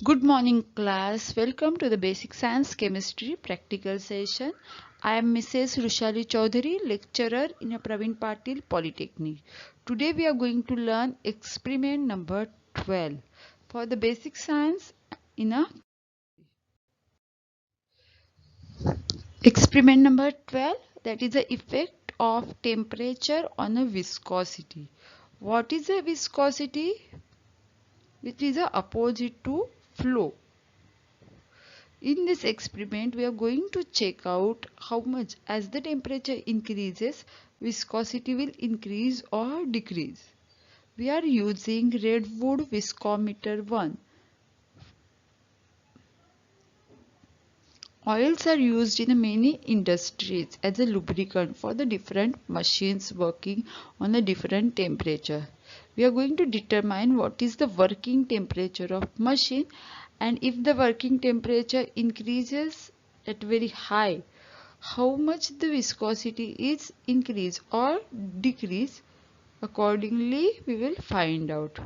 Good morning class. Welcome to the Basic Science Chemistry practical session. I am Mrs. Rushali Chaudhary, lecturer in a Praveen Patil Polytechnic. Today we are going to learn experiment number 12 for the basic science in a experiment number 12, that is the effect of temperature on a viscosity. What is a viscosity? Which is the opposite to flow. In this experiment, we are going to check out how much as the temperature increases, viscosity will increase or decrease. We are using Redwood Viscometer 1. Oils are used in many industries as a lubricant for the different machines working on a different temperature. We are going to determine what is the working temperature of machine, and if the working temperature increases at very high, how much the viscosity is increase or decrease. Accordingly, we will find out.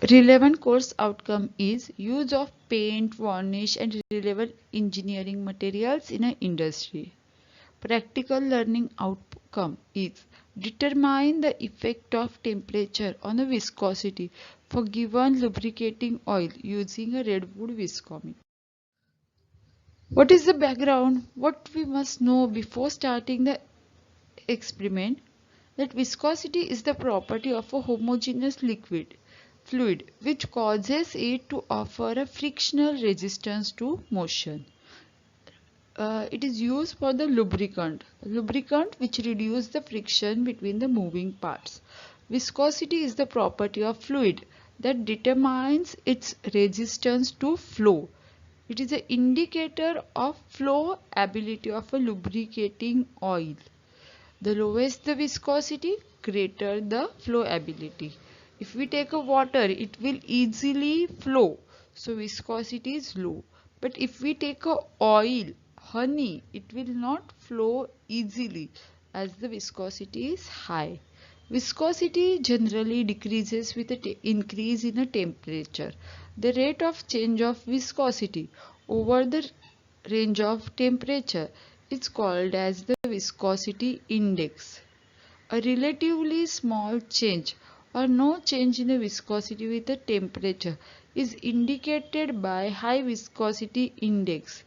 Relevant course outcome is use of paint, varnish and relevant engineering materials in an industry. Practical learning outcome is determine the effect of temperature on a viscosity for given lubricating oil using a Redwood viscometer. What is the background? What we must know before starting the experiment, that viscosity is the property of a homogeneous liquid fluid which causes it to offer a frictional resistance to motion. It is used for the lubricant which reduces the friction between the moving parts. Viscosity is the property of fluid that determines its resistance to flow. It is an indicator of flow ability of a lubricating oil. The lowest the viscosity, greater the flow ability. If we take a water, it will easily flow, so viscosity is low. But if we take a oil, honey, it will not flow easily as the viscosity is high. Viscosity generally decreases with an increase in a temperature. The rate of change of viscosity over the range of temperature is called as the viscosity index. A relatively small change or no change in the viscosity with the temperature is indicated by high viscosity index,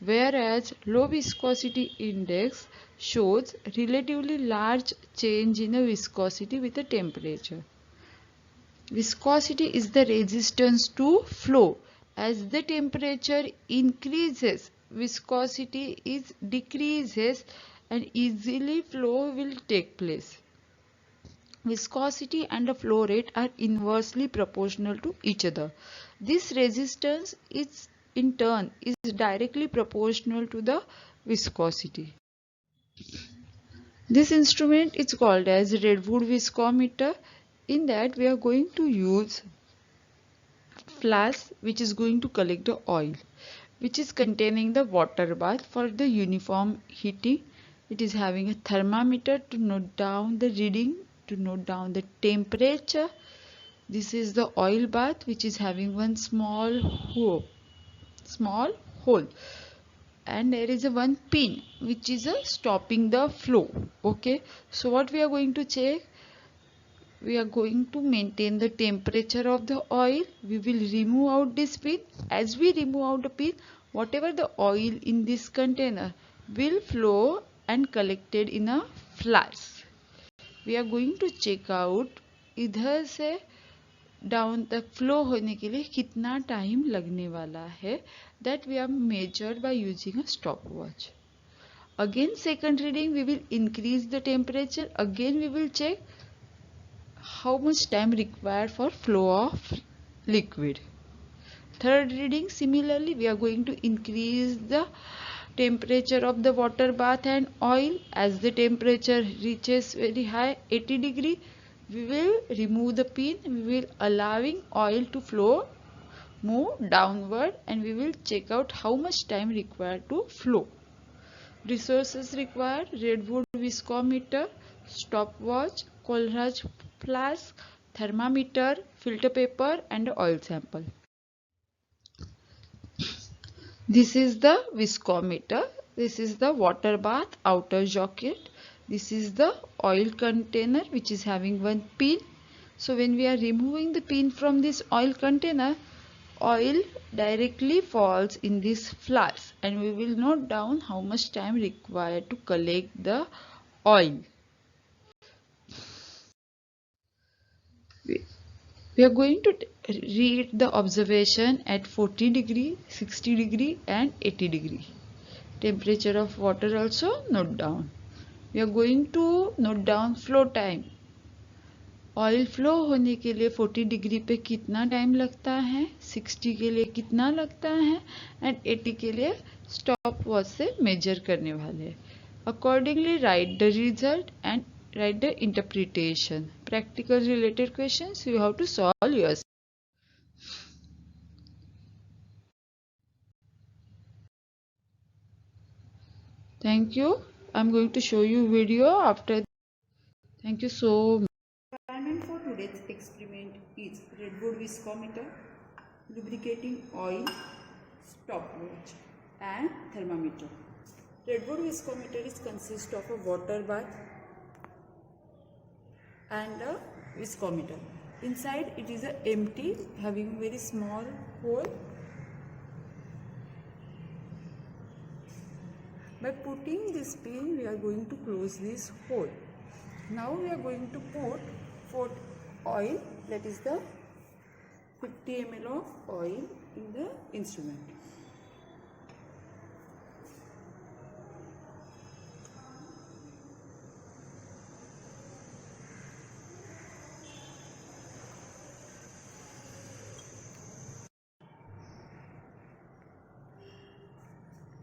whereas low viscosity index shows relatively large change in the viscosity with the temperature. Viscosity is the resistance to flow. As the temperature increases, viscosity is decreases and easily flow will take place. Viscosity and the flow rate are inversely proportional to each other. This resistance is in turn is directly proportional to the viscosity. This instrument is called as Redwood viscometer. In that we are going to use flask which is going to collect the oil, which is containing the water bath for the uniform heating. It is having a thermometer to note down the reading, to note down the temperature. This is the oil bath which is having one small hole, and there is a one pin which is stopping the flow. Okay, so what we are going to check, we are going to maintain the temperature of the oil. We will remove out this pin. As we remove out the pin, whatever the oil in this container will flow and collected in a flask. We are going to check out इधर से down तक flow होने के लिए कितना time लगने वाला है. That we are measured by using a stopwatch. Again second reading, we will increase the temperature. Again we will check how much time required for flow of liquid. Third reading, similarly we are going to increase the temperature of the water bath and oil. As the temperature reaches very high, 80 degree, we will remove the pin. We will allowing oil to flow, move downward, and we will check out how much time required to flow. Resources required: Redwood viscometer, stopwatch, Kohlrausch flask, thermometer, filter paper and oil sample. This is the viscometer. This is the water bath outer jacket. This is the oil container which is having one pin. So when we are removing the pin from this oil container, oil directly falls in this flask and we will note down how much time required to collect the oil. We are going to read the observation at 40 degree, 60 degree and 80 degree. Temperature of water also note down. We are going to note down flow time. Oil flow होने के लिए 40 degree पे कितना time लगता है, 60 के लिए कितना लगता है एंड 80 के लिए स्टॉप वॉच से मेजर करने वाले हैं. Accordingly write the result and write the interpretation. Practical related questions you have to solve yourself. Thank you. I'm going to show you video after. Thank you so much. Requirement for today's experiment is redwood viscometer, lubricating oil, stopwatch and thermometer. Redwood viscometer is consist of a water bath and a viscometer. Inside it is a empty, having very small hole. By putting this pin, we are going to close this hole. Now we are going to put oil, that is the 50 ml of oil in the instrument.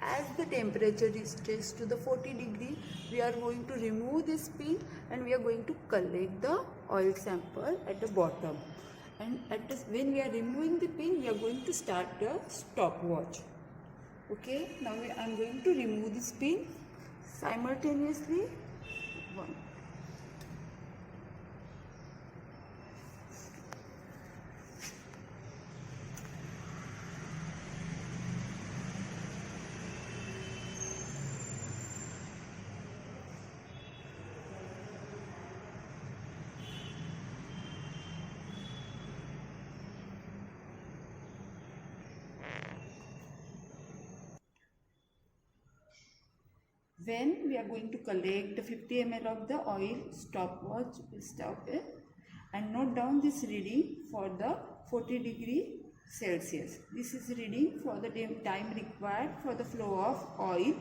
As the temperature reaches to the 40 degree, we are going to remove this pin and we are going to collect the oil sample at the bottom. And when we are removing the pin, we are going to start the stopwatch. Okay, now I am going to remove this pin simultaneously. One. When we are going to collect the 50 ml of the oil, stopwatch will stop it and note down this reading for the 40 degree Celsius. This is reading for the time required for the flow of oil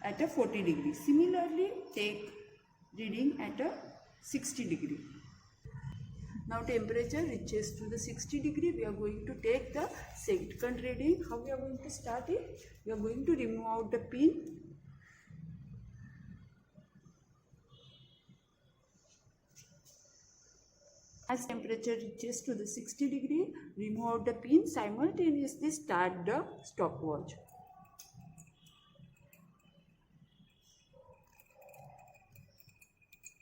at a 40 degree. Similarly, take reading at a 60 degree. Now temperature reaches to the 60 degree. We are going to take the second reading. How we are going to start it? We are going to remove out the pin. As temperature reaches to the 60 degree, remove out the pin, simultaneously start the stopwatch.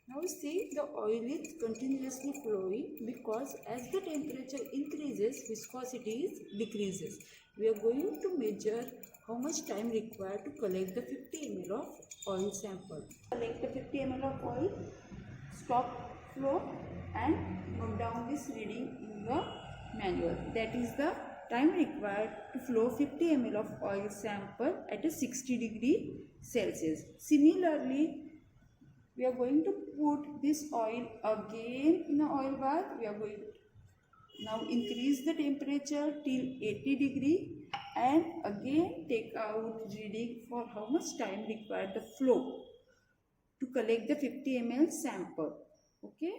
Now see, the oil is continuously flowing because as the temperature increases, viscosity decreases. We are going to measure how much time required to collect the 50 ml of oil sample. Collect the 50 ml of oil, stop flow and note down this reading in the manual. That is the time required to flow 50 ml of oil sample at a 60 degree Celsius. Similarly, we are going to put this oil again in a oil bath. We are going to now increase the temperature till 80 degree and again take out reading for how much time required the flow to collect the 50 ml sample. Okay.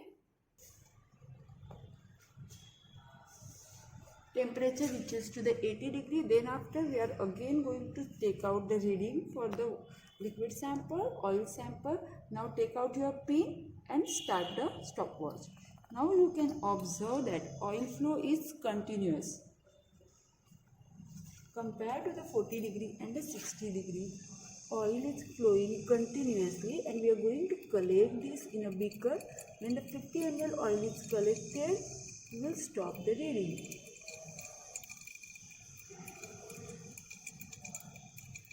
Temperature reaches to the 80 degree. Then after we are again going to take out the reading for the liquid sample, oil sample. Now take out your pin and start the stopwatch. Now you can observe that oil flow is continuous compared to the 40 degree and the 60 degree Oil is flowing continuously and we are going to collect this in a beaker. When the 50 ml oil is collected, we will stop the reading.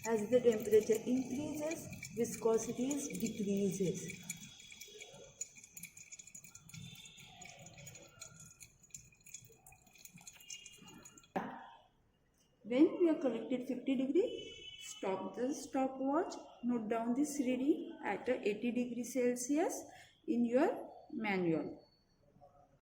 As the temperature increases, viscosity decreases. When we are collected 50 degree, stop the stopwatch, note down this reading at 80 degree Celsius in your manual.